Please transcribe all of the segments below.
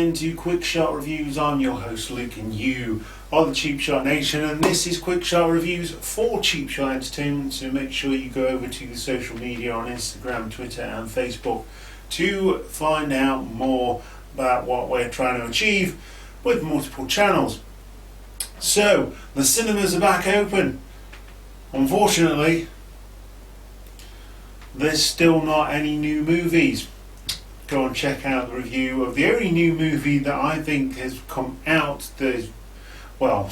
into Quick Shot Reviews. I'm your host Luke and you are the Cheap Shot Nation, and this is Quick Shot Reviews for Cheap Shot Entertainment, so make sure you go over to the social media on Instagram, Twitter and Facebook to find out more about what we're trying to achieve with multiple channels. So, the cinemas are back open. Unfortunately, there's still not any new movies. Go and check out the review of the only new movie that I think has come out that, well,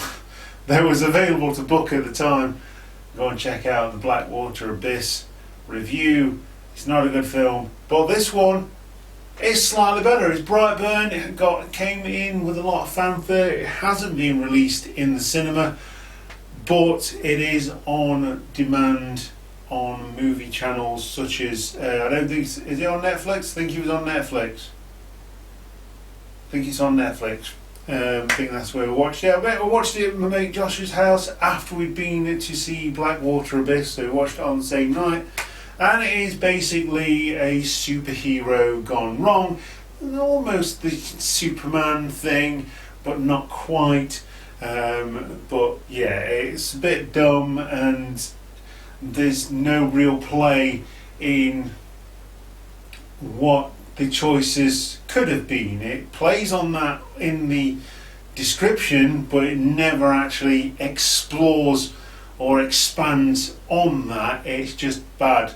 that was available to book at the time. Go and check out the Blackwater Abyss review. It's not a good film, but this one is slightly better. It's Brightburn. It came in with a lot of fanfare. It hasn't been released in the cinema, but it is on demand on movie channels such as I don't think is it on Netflix? I think it was on Netflix. I think it's on Netflix. I think that's where we watched it. I watched it at my mate Josh's house after we'd been to see Blackwater Abyss, so we watched it on the same night. And it is basically a superhero gone wrong, almost the Superman thing, but not quite. But yeah, it's a bit dumb, and there's no real play in what the choices could have been. It plays on that in the description, but it never actually explores or expands on that. It's just bad,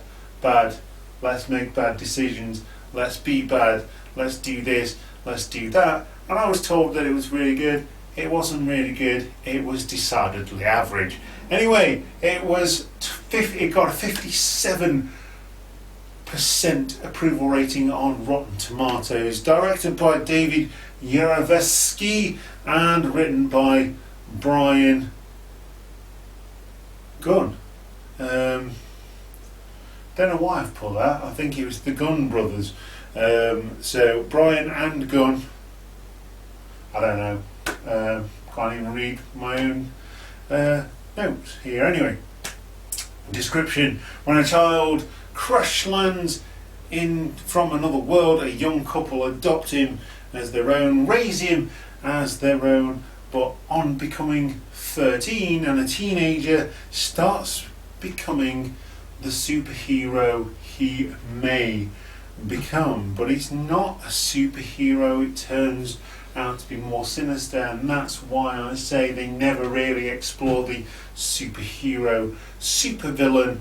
let's make bad decisions, let's be bad, let's do this, let's do that. And I was told that it was really good. It wasn't really good, it was decidedly average. Anyway, it got a 57% approval rating on Rotten Tomatoes, directed by David Yarovesky and written by Brian Gunn. Don't know why I've put that. I think it was the Gunn brothers. So Brian and Gunn. I don't know. Can't even read my own notes here. Anyway, description: when a child crash lands in from another world, a young couple adopt him as their own, raise him as their own, but on becoming 13 and a teenager, starts becoming the superhero he may become. But he's not a superhero, it turns out to be more sinister, and that's why I say they never really explore the superhero, supervillain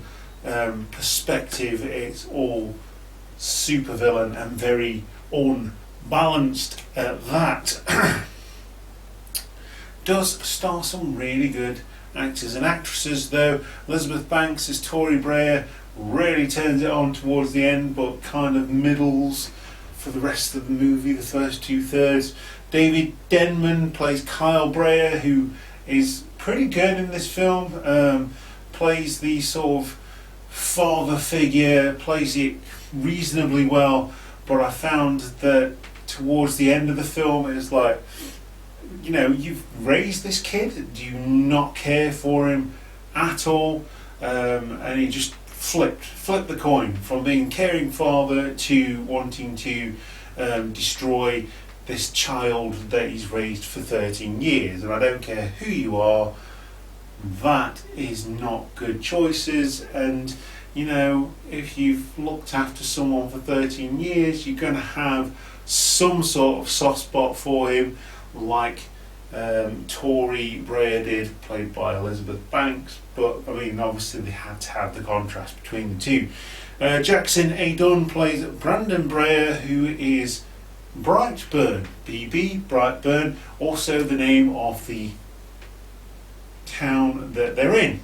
perspective. It's all supervillain and very unbalanced at that. Does star some really good actors and actresses though. Elizabeth Banks as Tori Breyer really turns it on towards the end, but kind of middles for the rest of the movie, the first 2/3. David Denman plays Kyle Breyer, who is pretty good in this film. Plays the sort of father figure, plays it reasonably well, but I found that towards the end of the film it's like, you know, you've raised this kid, do you not care for him at all? And he just flipped the coin from being caring father to wanting to destroy this child that he's raised for 13 years. And I don't care who you are, that is not good choices. And you know, if you've looked after someone for 13 years, you're going to have some sort of soft spot for him, like Tori Breyer did, played by Elizabeth Banks. But I mean, obviously they had to have the contrast between the two. Jackson A. Dunn plays Brandon Breyer, who is Brightburn, BB, Brightburn, also the name of the town that they're in.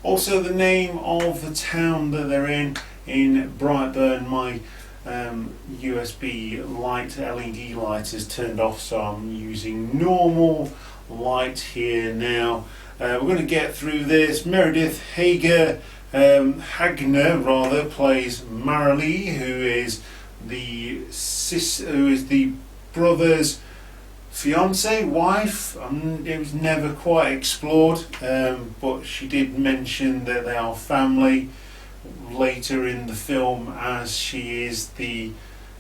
Also the name of the town that they're in Brightburn. My USB light, LED light is turned off, so I'm using normal light here now. We're going to get through this. Meredith Hagner plays Marilee, who is the brother's fiance, wife. It was never quite explored, but she did mention that they are family. later in the film, as she is the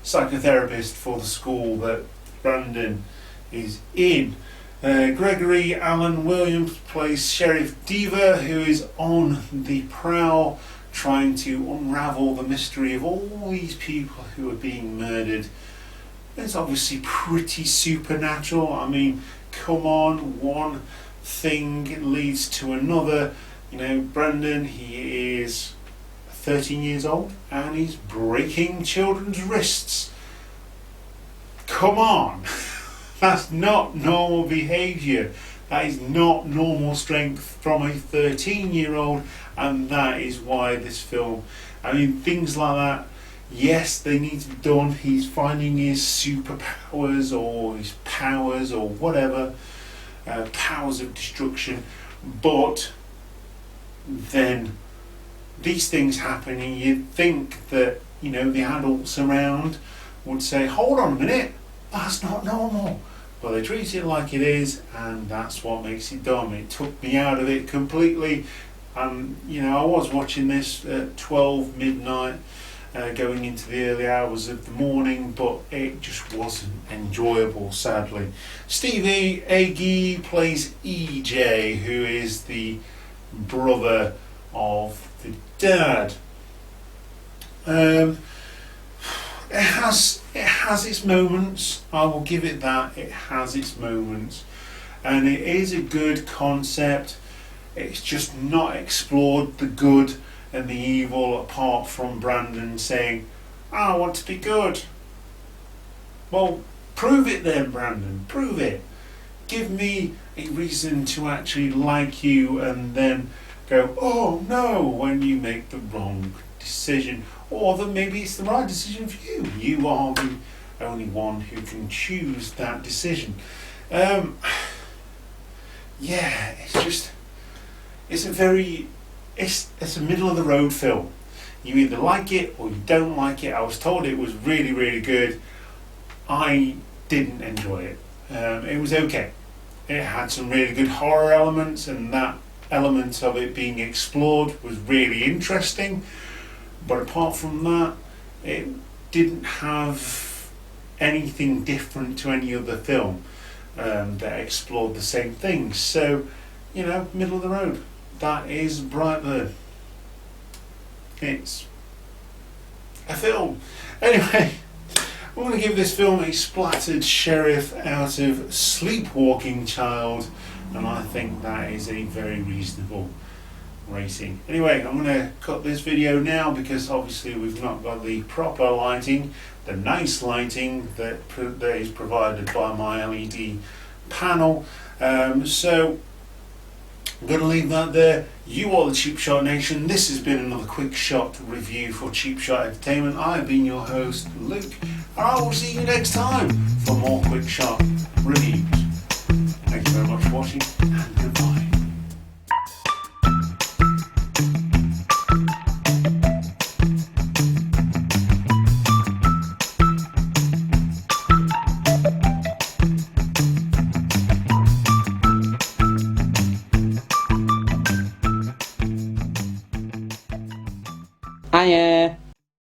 psychotherapist for the school that Brandon is in. Gregory Alan Williams plays Sheriff Deaver, who is on the prowl trying to unravel the mystery of all these people who are being murdered. It's obviously pretty supernatural. I mean, come on, one thing leads to another. You know, Brandon, he is 13 years old and he's breaking children's wrists. Come on! That's not normal behaviour. That is not normal strength from a 13-year-old, and that is why this film, I mean, things like that, yes, they need to be done. He's finding his superpowers or his powers or whatever, powers of destruction, but then these things happen and you'd think that, you know, the adults around would say, hold on a minute, that's not normal. But they treat it like it is, and that's what makes it dumb. It took me out of it completely. You know, I was watching this at 12 midnight, going into the early hours of the morning, but it just wasn't enjoyable, sadly. Stevie Agee plays EJ, who is the brother of the dad. It has its moments. I will give it that. It has its moments, and it is a good concept. It's just not explored the good and the evil, apart from Brandon saying, I want to be good. Well, prove it then, Brandon. Prove it. Give me a reason to actually like you, and then go, oh no, when you make the wrong decision, or that maybe it's the right decision for you. You are the only one who can choose that decision. Yeah, it's a middle of the road film. You either like it or you don't like it. I was told it was really, really good. I didn't enjoy it. It was okay. It had some really good horror elements, and that element of it being explored was really interesting. But apart from that, it didn't have anything different to any other film that explored the same things. So, you know, middle of the road. That is Brightburn. It's a film. Anyway, I'm going to give this film a splattered sheriff out of Sleepwalking Child, and I think that is a very reasonable rating. Anyway, I'm going to cut this video now because obviously we've not got the proper lighting, the nice lighting that is provided by my LED panel. So I'm going to leave that there. You are the Cheap Shot Nation. This has been another quick shot review for Cheap Shot Entertainment. I've been your host, Luke, and I will see you next time for more quick shot reviews. Thank you very much for watching, and goodbye. Hiya.